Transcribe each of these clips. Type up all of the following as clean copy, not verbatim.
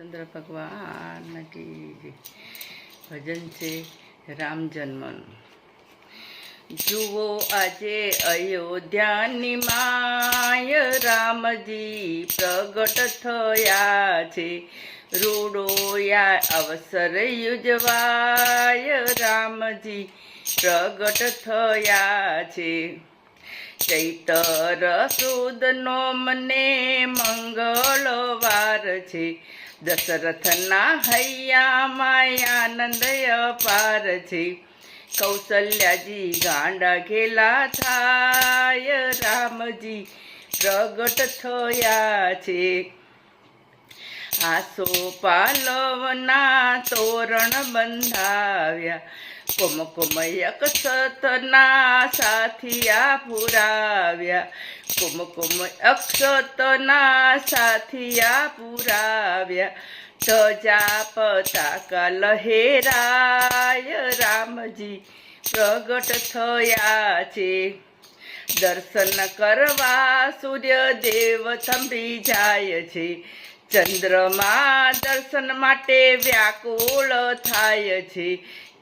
રામચંદ્ર ભગવાન કી ભજન છે રામ જન્મનું। જુઓ આજે અયોધ્યાની માય રામજી પ્રગટ થયા છે। રૂડોયા અવસર યુજવાય રામજી પ્રગટ થયા છે। ચૈતર સુદનો મને મંગળવાર છે। દશરથના હૈયામાં આનંદ અપાર છે। કૌશલ્યાજી ગાંડા ઘેલા થાય રામજી પ્રગટ થયા છે। આસો પાલવના તોરણ બંધાવ્યા। કુમકુમ અક્ષતના સાથિયા પુરાવ્યા। કુમકુમ અક્ષતના સાથિયા પુરાવ્યા। ધજા પતાકા લહેરાય રામજી પ્રગટ થયા છે। દર્શન કરવા સૂર્યદેવ થંભી જાય છે। ચંદ્રમા દર્શન માટે વ્યાકુળ થાય છે।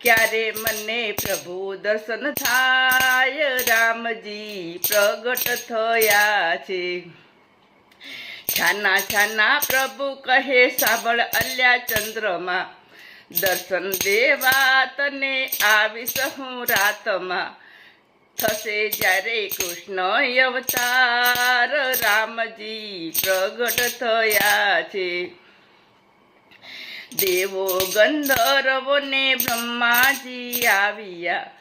ક્યારે મને પ્રભુ દર્શન થાય રામજી પ્રગટ થયા છે। છાના છાના પ્રભુ કહે સાંભળ અલ્યા ચંદ્રમાં। દર્શન દેવા તને આવીશ હું રાતમાં। થશે જ્યારે કૃષ્ણ અવતાર રામજી પ્રગટ થયા છે। દેવો ગંધર્વોને બ્રહ્માજી આવ્યા।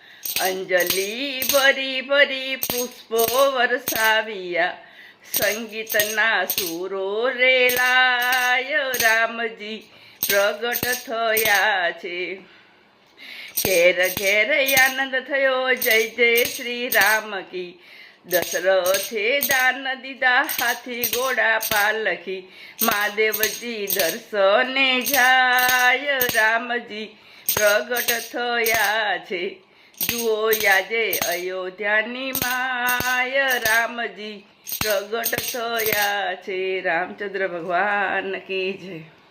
અંજલિ ભરી ભરી પુષ્પો વરસાવ્યા। સંગીતના સુરો રેલાય રામજી પ્રગટ થયા છે। ઘેર ઘેર આનંદ થયો જય જય શ્રી રામ કી। દશરથે દાન દીધા હાથી ઘોડા પાલખી। મહાદેવજી દર્શને જાય રામજી પ્રગટ થયા છે। જુઓ આજે અયોધ્યાની માય રામજી પ્રગટ થયા છે। રામચંદ્ર ભગવાન કી જય।